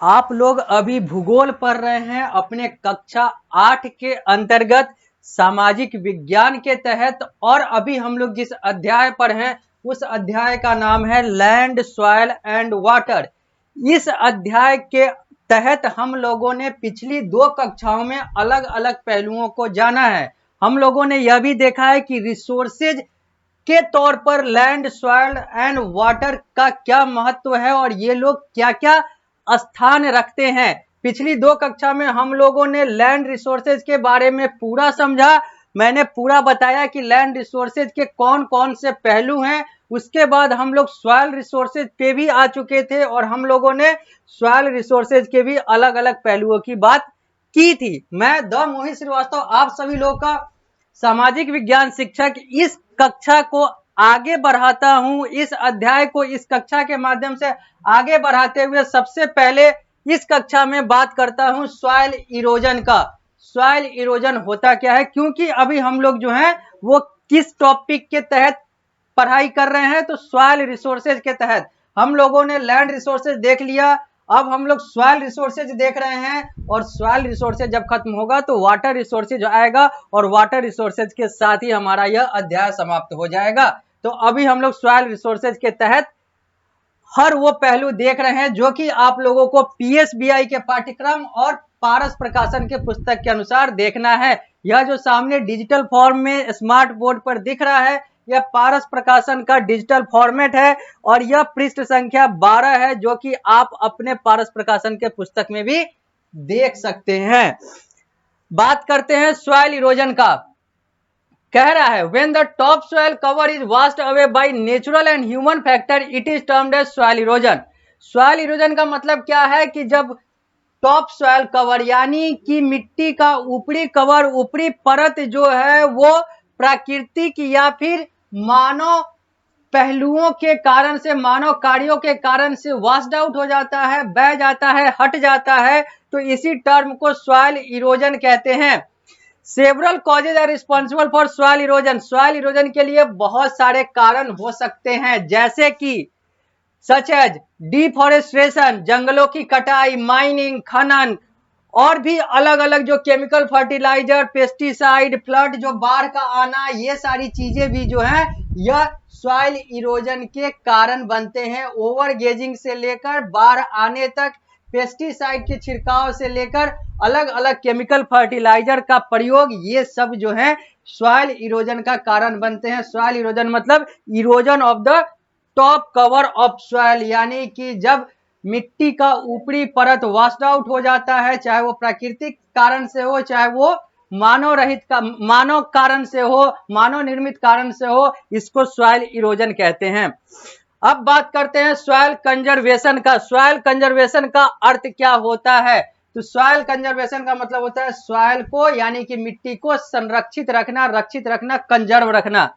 आप लोग अभी भूगोल पढ़ रहे हैं अपने कक्षा 8 के अंतर्गत सामाजिक विज्ञान के तहत। और अभी हम लोग जिस अध्याय पर हैं उस अध्याय का नाम है लैंड, सॉइल एंड वाटर। इस अध्याय के तहत हम लोगों ने पिछली 2 कक्षाओं में अलग अलग पहलुओं को जाना है। हम लोगों ने यह भी देखा है कि रिसोर्सेज के तौर पर लैंड, सॉइल एंड वाटर का क्या महत्व है और ये लोग क्या क्या स्थान रखते हैं। पिछली 2 कक्षा में हम लोगों ने लैंड रिसोर्सेज के बारे में पूरा समझा। मैंने पूरा बताया कि लैंड रिसोर्सेज के कौन कौन से पहलू हैं। उसके बाद हम लोग सॉइल रिसोर्सेज पे भी आ चुके थे और हम लोगों ने सॉइल रिसोर्सेज के भी अलग अलग पहलुओं की बात की थी। मैं द मोहित श्रीवास्तव आप सभी लोगों का सामाजिक विज्ञान शिक्षक इस कक्षा को आगे बढ़ाता हूं। इस अध्याय को इस कक्षा के माध्यम से आगे बढ़ाते हुए सबसे पहले इस कक्षा में बात करता हूं सॉइल इरोजन का। सॉइल इरोजन होता क्या है, क्योंकि अभी हम लोग जो हैं वो किस टॉपिक के तहत पढ़ाई कर रहे हैं, तो सॉइल रिसोर्सेज के तहत। हम लोगों ने लैंड रिसोर्सेज देख लिया, अब हम लोग सॉइल रिसोर्सेज देख रहे हैं। और सॉइल रिसोर्सेज जब खत्म होगा तो वाटर रिसोर्सेज आएगा और वाटर रिसोर्सेज के साथ ही हमारा यह अध्याय समाप्त हो जाएगा। तो अभी हम लोग सॉइल रिसोर्सेज के तहत हर वो पहलू देख रहे हैं जो कि आप लोगों को पीएसबीआई के पाठ्यक्रम और पारस प्रकाशन के पुस्तक के अनुसार देखना है। यह जो सामने डिजिटल फॉर्म में स्मार्ट बोर्ड पर दिख रहा है, यह पारस प्रकाशन का डिजिटल फॉर्मेट है और यह पृष्ठ संख्या 12 है, जो कि आप अपने पारस प्रकाशन के पुस्तक में भी देख सकते हैं। बात करते हैं सॉइल इरोजन का। कह रहा है when the top soil cover is washed away by natural and human factor it is termed as soil erosion. Soil erosion का मतलब क्या है कि जब टॉप सॉइल कवर यानी कि मिट्टी का ऊपरी कवर, ऊपरी परत जो है वो प्राकृतिक या फिर मानव पहलुओं के कारण से, मानव कार्यों के कारण से वॉश्ड आउट हो जाता है, बह जाता है, हट जाता है, तो इसी टर्म को सॉइल इरोजन कहते हैं। Several causes are responsible for soil erosion. Soil erosion के लिए बहुत सारे कारण हो सकते हैं, जैसे कि सच एज डिफॉरेस्टेशन, जंगलों की कटाई, माइनिंग, खनन, और भी अलग अलग जो केमिकल फर्टिलाइजर, पेस्टिसाइड, फ्लड, जो बाढ़ का आना, ये सारी चीजें भी जो है यह सॉइल इरोजन के कारण बनते हैं। ओवर गेजिंग से लेकर बाढ़ आने तक, पेस्टिसाइड के छिड़काव से लेकर अलग अलग केमिकल फर्टिलाइजर का प्रयोग, ये सब जो है सॉइल इरोजन का कारण बनते हैं। सॉइल इरोजन मतलब erosion of the top cover of soil, यानी कि जब मिट्टी का ऊपरी परत वॉश्ड आउट हो जाता है, चाहे वो प्राकृतिक कारण से हो, चाहे वो मानव रहित का, मानव कारण से हो, मानव निर्मित कारण से हो, इसको सॉइल इरोजन कहते हैं। अब बात करते हैं सॉइल कंजर्वेशन का। सॉइल कंजर्वेशन का अर्थ क्या होता है? तो सॉइल कंजर्वेशन का मतलब होता है सॉइल को यानी कि मिट्टी को संरक्षित रखना, रक्षित रखना, कंजर्व रखना।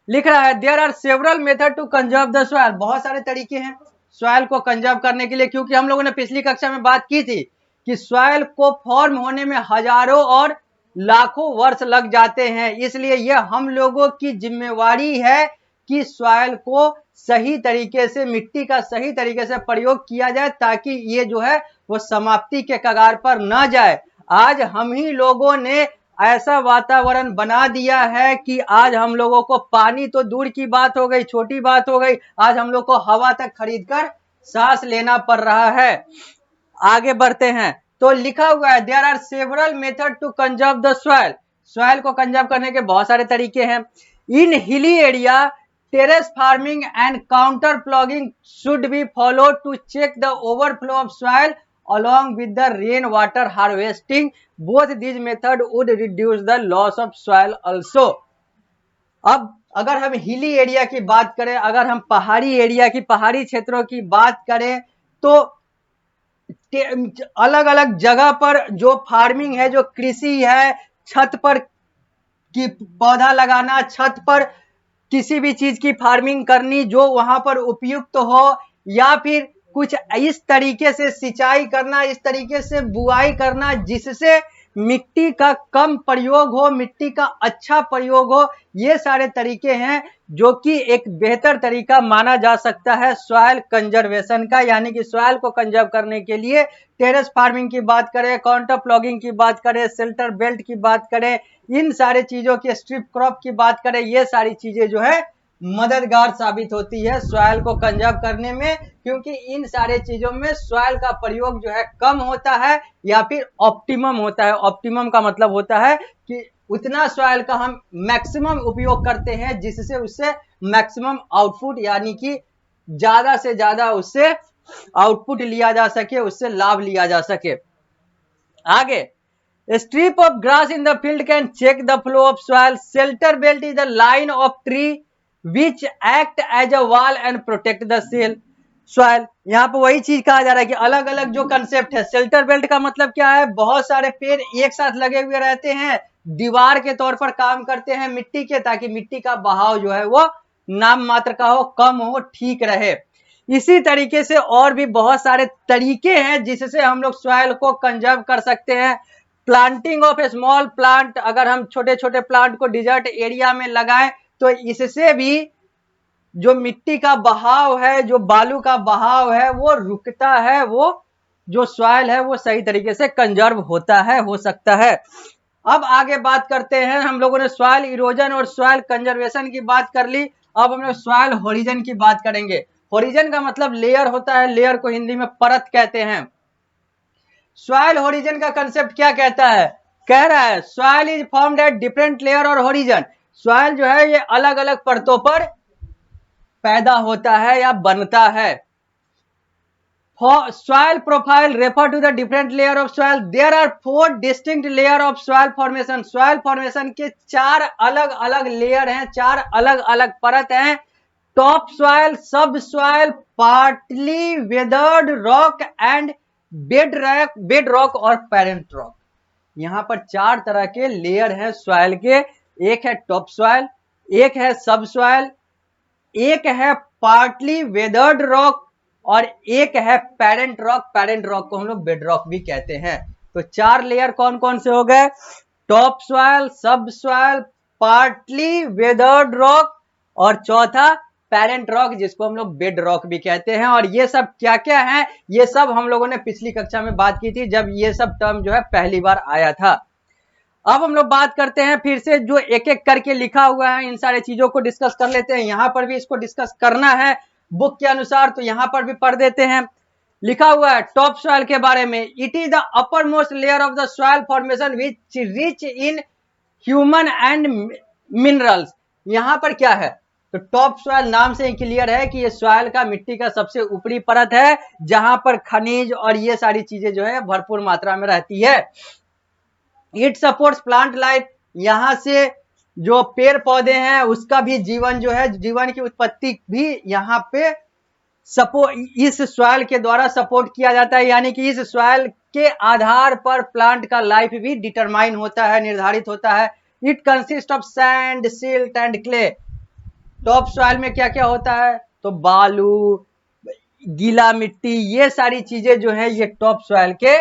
लिख रहा है there are several method to conserve the soil. बहुत सारे तरीके हैं सॉइल को कंजर्व करने के लिए, क्योंकि हम लोगों ने पिछली कक्षा में बात की थी कि सॉइल को फॉर्म होने में हजारों और लाखों वर्ष लग जाते हैं। इसलिए यह हम लोगों की जिम्मेवारी है कि सॉइल को सही तरीके से, मिट्टी का सही तरीके से प्रयोग किया जाए, ताकि ये जो है वो समाप्ति के कगार पर न जाए। आज हम ही लोगों ने ऐसा वातावरण बना दिया है कि आज हम लोगों को पानी तो दूर की बात हो गई, छोटी बात हो गई, आज हम लोग को हवा तक खरीद कर सांस लेना पड़ रहा है। आगे बढ़ते हैं तो लिखा हुआ है there are several method to conserve the soil. Soil को कंजर्व करने के बहुत सारे तरीके हैं। In hilly area terrace farming and contour ploughing should be follow to check the overflow of soil along with the rain water harvesting. Both these method would reduce the loss of soil also. अब अगर हम hilly area की बात करें, अगर हम पहाड़ी area की, पहाड़ी क्षेत्रों की बात करें, तो अलग अलग जगह पर जो फार्मिंग है, जो कृषि है, छत पर की पौधा लगाना, छत पर किसी भी चीज की फार्मिंग करनी जो वहां पर उपयुक्त हो, या फिर कुछ इस तरीके से सिंचाई करना, इस तरीके से बुआई करना जिससे मिट्टी का कम प्रयोग हो, मिट्टी का अच्छा प्रयोग हो, ये सारे तरीके हैं जो कि एक बेहतर तरीका माना जा सकता है सॉइल कंजर्वेशन का। यानी कि सॉइल को कंजर्व करने के लिए टेरेस फार्मिंग की बात करें, काउंटर प्लॉगिंग की बात करें, शेल्टर बेल्ट की बात करें, इन सारे चीजों की, स्ट्रिप क्रॉप की बात करें, ये सारी चीजें जो है मददगार साबित होती है सॉइल को कंजर्व करने में, क्योंकि इन सारे चीजों में सॉइल का प्रयोग जो है कम होता है या फिर ऑप्टिमम होता है। ऑप्टिमम का मतलब होता है कि उतना सॉइल का हम मैक्सिमम उपयोग करते हैं जिससे उससे मैक्सिमम आउटपुट यानी कि ज्यादा से ज्यादा उससे आउटपुट लिया जा सके, उससे लाभ लिया जा सके। आगे, a strip of grass in the field can check the flow of soil. Shelter belt is a line of tree which act as a wall and protect the soil. यहाँ पे वही चीज कहा जा रहा है कि अलग अलग जो कंसेप्ट है। शेल्टर बेल्ट का मतलब क्या है, बहुत सारे पेड़ एक साथ लगे हुए रहते हैं, दीवार के तौर पर काम करते हैं मिट्टी के, ताकि मिट्टी का बहाव जो है वो नाम मात्र का हो, कम हो, ठीक रहे। इसी तरीके से और भी बहुत सारे तरीके हैं जिससे हम लोग सॉइल को कंजर्व कर सकते हैं। Planting of A small plant, अगर हम छोटे छोटे प्लांट को डिजर्ट एरिया में लगाएं तो इससे भी जो मिट्टी का बहाव है, जो बालू का बहाव है वो रुकता है, वो जो सॉइल है वो सही तरीके से कंजर्व होता है, हो सकता है। अब आगे बात करते हैं, हम लोगों ने सॉइल इरोजन और सॉइल कंजर्वेशन की बात कर ली, अब हम लोग सॉइल होरिजन की बात करेंगे। होरिजन का मतलब लेयर होता है, लेयर को हिंदी में परत कहते हैं। सॉइल होरिजन का कंसेप्ट क्या कहता है, कह रहा है soil is formed at different layer और होरिजन। सॉइल जो है ये अलग अलग परतों पर पैदा होता है या बनता है। Soil profile refer to the different layer of soil. There are 4 distinct layer of soil formation. Soil formation के 4 अलग अलग लेयर हैं, 4 अलग अलग परत हैं। टॉप सॉइल, सब soil, partly weathered rock and bed rock और पेरेंट रॉक। यहाँ पर 4 तरह के लेयर हैं सॉइल के। एक है टॉप सॉइल, एक है सब सॉइल, एक है पार्टली वेदर्ड रॉक और एक है पेरेंट रॉक। पेरेंट रॉक को हम लोग बेड रॉक भी कहते हैं। तो 4 लेयर कौन कौन से हो गए, टॉप सॉइल, सब सॉइल, पार्टली वेदर्ड रॉक और चौथा पेरेंट रॉक, जिसको हम लोग बेड रॉक भी कहते हैं। और ये सब क्या क्या है, ये सब हम लोगों ने पिछली कक्षा में बात की थी जब ये सब टर्म जो है पहली बार आया था। अब हम लोग बात करते हैं फिर से, जो एक एक करके लिखा हुआ है इन सारे चीजों को डिस्कस कर लेते हैं। यहां पर भी इसको डिस्कस करना है बुक के अनुसार, तो यहां पर भी पढ़ देते हैं। लिखा हुआ है टॉप सॉइल के बारे में, it is the upper most layer of the soil formation which rich in human and minerals. यहां पर क्या है, तो टॉप सॉइल नाम से क्लियर है कि ये सॉइल का, मिट्टी का सबसे ऊपरी परत है जहां पर खनिज और ये सारी चीजें जो है भरपूर मात्रा में रहती है। इट सपोर्ट्स प्लांट लाइफ, यहां से जो पेड़ पौधे हैं उसका भी जीवन जो है, जीवन की उत्पत्ति भी यहाँ पे इस सॉइल के द्वारा सपोर्ट किया जाता है। यानी कि इस सॉइल के आधार पर प्लांट का लाइफ भी डिटरमाइन होता है, निर्धारित होता है। It consist of sand, silt and clay. Top soil में क्या क्या होता है, तो बालू, गीला मिट्टी, ये सारी चीजें जो है ये टॉप सॉइल के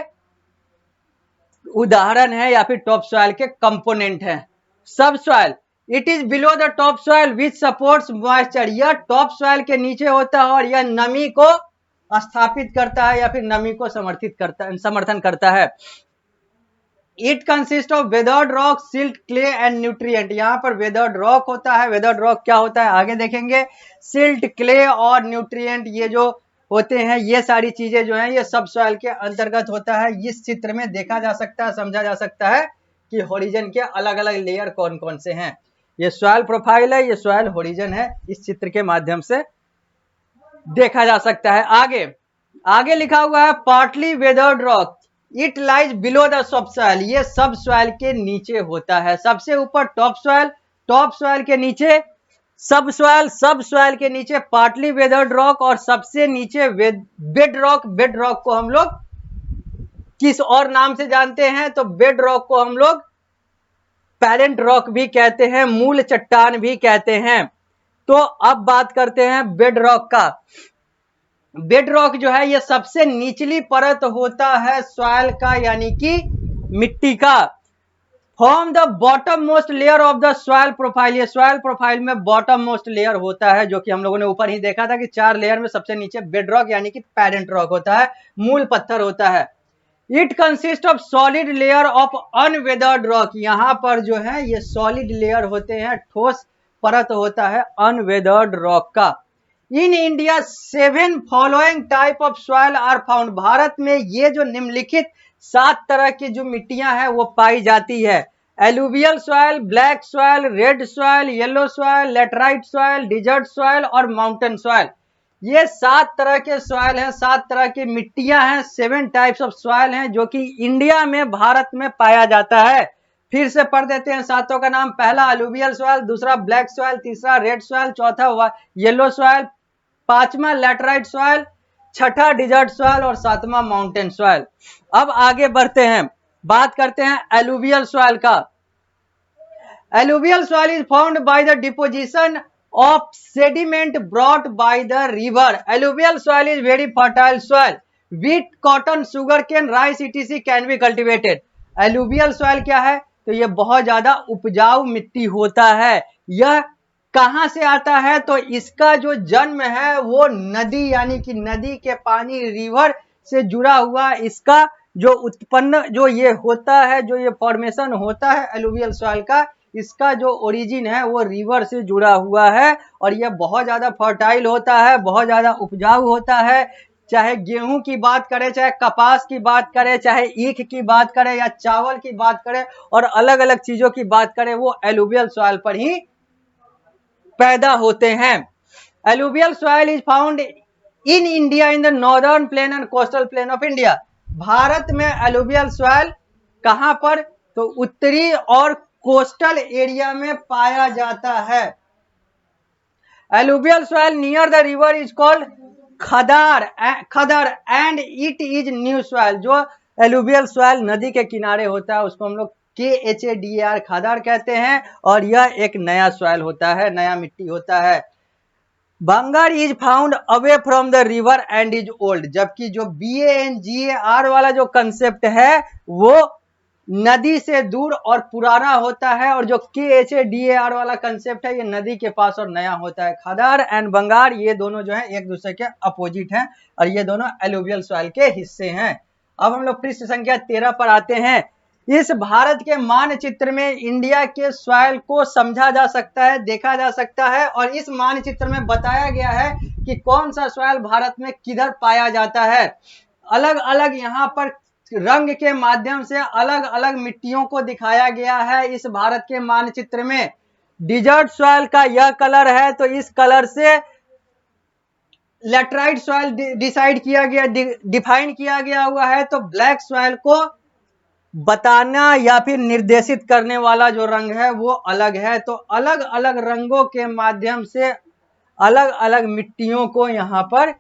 उदाहरण है या फिर टॉप सॉइल के कंपोनेंट हैं। सब soil, it is below the top soil which supports moisture, यह टॉप सॉइल के नीचे होता है और यह नमी को स्थापित करता है या फिर नमी को समर्थन करता है। It consist of weathered rock, silt, clay and nutrient. यहाँ पर वेदर्ड रॉक होता है, वेदर्ड रॉक क्या होता है आगे देखेंगे। सिल्ट, क्ले और न्यूट्रिएंट ये जो होते हैं, ये सारी चीजें जो हैं ये सब सॉइल के अंतर्गत होता है। इस चित्र में देखा जा सकता है, समझा जा सकता है कि होरिजन के अलग अलग लेयर कौन कौन से हैं। ये सॉइल प्रोफाइल है, ये सॉइल होरिजन है, इस चित्र के माध्यम से देखा जा सकता है। आगे आगे लिखा हुआ है partly weathered rock, it lies below the sub soil, ये सब सॉइल के नीचे होता है। सबसे ऊपर टॉप सॉइल, टॉप सॉइल के नीचे सब सॉइल, सब सॉइल के नीचे पार्टली वेदर्ड रॉक और सबसे नीचे बेड रॉक। बेड रॉक को हम लोग किस और नाम से जानते हैं, तो बेड रॉक को हम लोग पेरेंट रॉक भी कहते हैं, मूल चट्टान भी कहते हैं। तो अब बात करते हैं बेड रॉक का। बेड रॉक जो है ये सबसे निचली परत होता है सॉइल का, यानी कि मिट्टी का। Form the bottom most layer of the soil profile, ये सॉइल प्रोफाइल में बॉटम मोस्ट लेयर होता है, जो कि हम लोगों ने ऊपर ही देखा था कि 4 लेयर में सबसे नीचे बेड रॉक यानी कि पेरेंट रॉक होता है, मूल पत्थर होता है। It consist of solid layer of unweathered rock, यहाँ पर जो है ये सॉलिड लेयर होते हैं, ठोस परत होता है अनवेदर्ड रॉक का। In India 7 following type of soil are found, भारत में ये जो निम्नलिखित 7 तरह की जो मिट्टियां हैं वो पाई जाती है। Alluvial soil, black soil, red soil, yellow soil, laterite soil, desert soil और माउंटेन सॉइल। ये 7 तरह के सॉइल हैं, 7 तरह की मिट्टियां हैं, 7 टाइप्स ऑफ सॉइल हैं जो कि इंडिया में, भारत में पाया जाता है। फिर से पढ़ देते हैं सातों का नाम। पहला अलुवियल सॉइल, दूसरा ब्लैक सॉइल, तीसरा रेड सॉइल, चौथा येलो सॉइल, पांचवा लैटराइट सॉइल, छठा डिजर्ट सॉइल और सातवां माउंटेन सॉइल। अब आगे बढ़ते हैं, बात करते हैं एलुवियल सॉइल का। Alluvial soil is found by the deposition of sediment brought by the river. Alluvial soil is very fertile soil. Wheat, cotton, sugarcane, rice etc. can be cultivated. Alluvial soil क्या है? तो ये बहुत ज्यादा उपजाऊ मिट्टी होता है। यह कहां से आता है? तो इसका जो जन्म है वो नदी यानी कि नदी के पानी, रिवर से जुड़ा हुआ इसका जो उत्पन्न जो ये होता है, जो ये फॉर्मेशन होता है एलुवियल सॉइल का, इसका जो ओरिजिन है वो रिवर से जुड़ा हुआ है और यह बहुत ज्यादा फर्टाइल होता है, बहुत ज्यादा उपजाऊ होता है। चाहे गेहूं की बात करें, चाहे कपास की बात करें, चाहे ईख की बात करें या चावल की बात करें और अलग अलग चीजों की बात करें, वो एलुवियल सॉइल पर ही पैदा होते हैं। Alluvial soil is found in India in the northern plain and coastal plain of India. Bharat में एलुवियल सॉइल कहां पर? तो उत्तरी और कोस्टल एरिया में पाया जाता है। Alluvial soil near the river is called khaddar and it is new soil. जो एलुवियल सॉइल नदी के किनारे होता है उसको हम लोग KHADAR खदर कहते हैं और यह एक नया सॉइल होता है, नया मिट्टी होता है। Bangar is found away from the river and is old, जबकि जो BANGAR वाला जो कंसेप्ट है वो नदी से दूर और पुराना होता है और जो KHADAR वाला कंसेप्ट है ये नदी के पास और नया होता है। खदर एंड बंगार ये दोनों जो है एक दूसरे के अपोजिट हैं और ये दोनों एलुवियल सॉइल के हिस्से हैं। अब हम लोग पृष्ठ संख्या 13 पर आते हैं। इस भारत के मानचित्र में इंडिया के सॉइल को समझा जा सकता है, देखा जा सकता है और इस मानचित्र में बताया गया है कि कौन सा सॉइल भारत में किधर पाया जाता है। अलग अलग यहाँ पर रंग के माध्यम से अलग अलग मिट्टियों को दिखाया गया है इस भारत के मानचित्र में। डिजर्ट सॉइल का यह कलर है तो इस कलर से लेटराइट सॉइल डिसाइड किया गया, डिफाइन किया गया हुआ है। तो ब्लैक सॉइल को बताना या फिर निर्देशित करने वाला जो रंग है वो अलग है। तो अलग अलग रंगों के माध्यम से अलग अलग मिट्टियों को यहाँ पर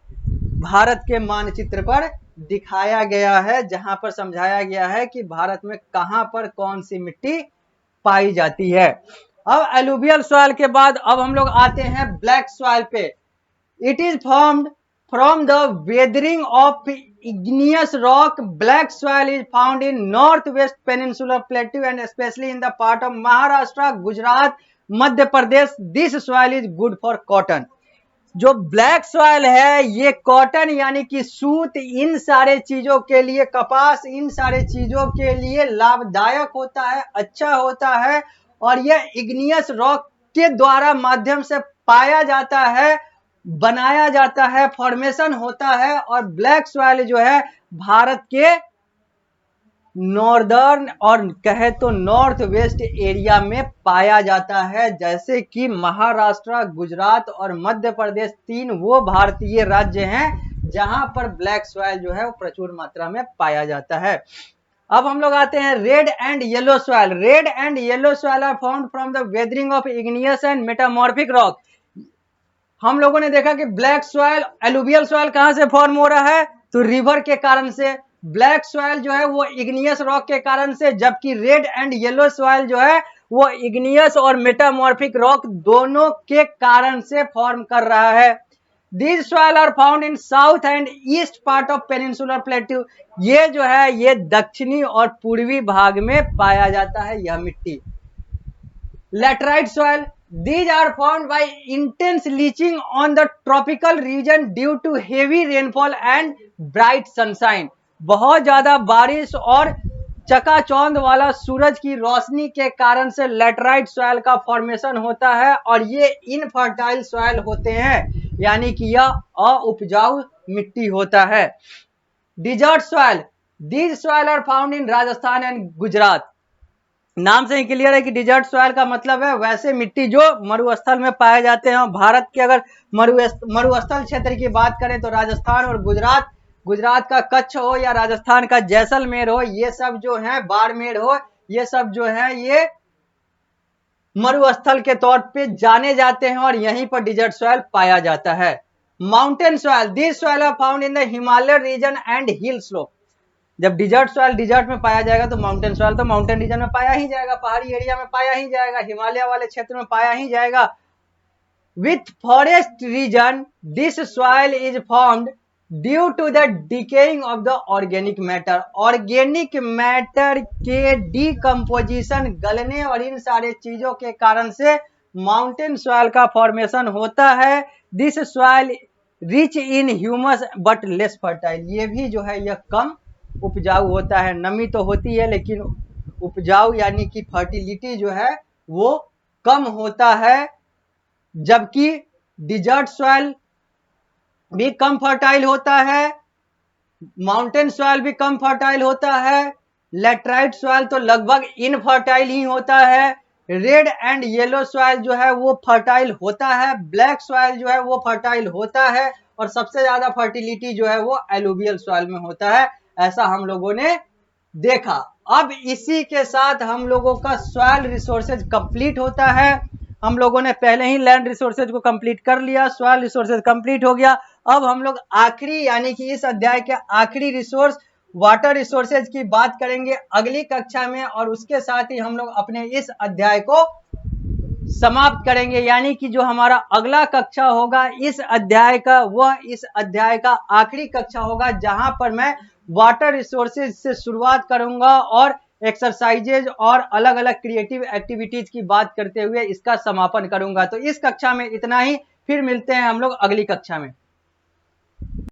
भारत के मानचित्र पर दिखाया गया है, जहां पर समझाया गया है कि भारत में कहां पर कौन सी मिट्टी पाई जाती है। अब एलुवियल सॉइल के बाद अब हम लोग आते हैं ब्लैक सॉइल पे। It is formed from the weathering of igneous rock. Black soil is found in northwest peninsular plateau and especially in the part of Maharashtra, Gujarat, Madhya Pradesh. This soil is good for cotton. जो black soil है ये cotton यानी कि सूत, इन सारे चीजों के लिए, कपास, इन सारे चीजों के लिए लाभदायक होता है, अच्छा होता है और यह इग्नियस रॉक के द्वारा माध्यम से पाया जाता है, बनाया जाता है, फॉर्मेशन होता है। और ब्लैक सॉइल जो है भारत के नॉर्दर्न और कहे तो नॉर्थ वेस्ट एरिया में पाया जाता है, जैसे कि महाराष्ट्र, गुजरात और मध्य प्रदेश, 3 वो भारतीय राज्य हैं जहां पर ब्लैक सॉइल जो है वो प्रचुर मात्रा में पाया जाता है। अब हम लोग आते हैं red and yellow soil. Red and yellow soil are found from the weathering of igneous and metamorphic rock. हम लोगों ने देखा कि ब्लैक सॉइल, एलुवियल सॉइल कहां से फॉर्म हो रहा है? तो रिवर के कारण से। ब्लैक सॉइल जो है वो इग्नियस रॉक के कारण से, जबकि रेड एंड येलो सॉइल जो है वो इग्नियस और मेटामॉर्फिक रॉक दोनों के कारण से फॉर्म कर रहा है। These soil are found in south and east part of peninsular plateau. ये जो है ये दक्षिणी और पूर्वी भाग में पाया जाता है यह मिट्टी. Laterite soil, these are formed by intense leaching on the tropical region due to heavy rainfall and bright sunshine. बहुत ज्यादा बारिश और चकाचौंध वाला सूरज की रोशनी के कारण से लेटराइट सॉइल का फॉर्मेशन होता है और ये इनफर्टाइल सॉइल होते हैं, यानी कि यह अउपजाऊ मिट्टी होता है. Desert soil, these soil are found in Rajasthan and Gujarat. नाम से ही क्लियर है कि डिजर्ट सॉइल का मतलब है वैसे मिट्टी जो मरुस्थल में पाए जाते हैं. भारत के अगर मरुस्थल क्षेत्र की बात करें तो राजस्थान और गुजरात का कच्छ हो या राजस्थान का जैसलमेर हो, ये सब जो है बाड़मेर हो, ये सब जो है ये मरुस्थल के तौर पे जाने जाते हैं और यहीं पर डिजर्ट सॉइल पाया जाता है. Mountain soil, this soil are found in the Himalaya region and hill slope. जब डिजर्ट सॉइल डिजर्ट में पाया जाएगा तो माउंटेन सॉइल तो माउंटेन रीजन में पाया ही जाएगा, पहाड़ी एरिया में पाया ही जाएगा, हिमालय वाले क्षेत्र में पाया ही जाएगा. With forest region this soil is formed due to the decaying of the organic matter. Organic matter के डिकम्पोजिशन, गलने और इन सारे चीजों के कारण से माउंटेन सॉइल का फॉर्मेशन होता है. This soil rich in humus but less fertile. ये भी जो है यह कम उपजाऊ होता है. नमी तो होती है लेकिन उपजाऊ यानी कि फर्टिलिटी जो है वो कम होता है. जबकि डिजर्ट सॉइल भी कम फर्टाइल होता है, माउंटेन सॉइल भी कम फर्टाइल होता है, लेटराइट सॉइल तो लगभग इनफर्टाइल ही होता है. रेड एंड येलो सॉइल जो है वो फर्टाइल होता है, ब्लैक सॉइल जो है वो फर्टाइल होता है और सबसे ज्यादा फर्टिलिटी जो है वो एलुवियल सॉइल में होता है. ऐसा हम लोगों ने देखा. अब इसी के साथ हम लोगों का सॉइल रिसोर्सेज कंप्लीट होता है. हम लोगों ने पहले ही लैंड रिसोर्सेज को कंप्लीट कर लिया, सॉइल रिसोर्सेज कंप्लीट हो गया. अब हम लोग आखिरी यानी कि इस अध्याय के आखिरी रिसोर्स वाटर रिसोर्सेज की बात करेंगे अगली कक्षा में और उसके साथ ही हम लोग अपने इस अध्याय को समाप्त करेंगे. यानी कि जो हमारा अगला कक्षा होगा इस अध्याय का, वह इस अध्याय का आखिरी कक्षा होगा जहां पर मैं वाटर रिसोर्सेज से शुरुआत करूंगा और एक्सरसाइजेज और अलग अलग क्रिएटिव एक्टिविटीज की बात करते हुए इसका समापन करूंगा. तो इस कक्षा में इतना ही, फिर मिलते हैं हम लोग अगली कक्षा में.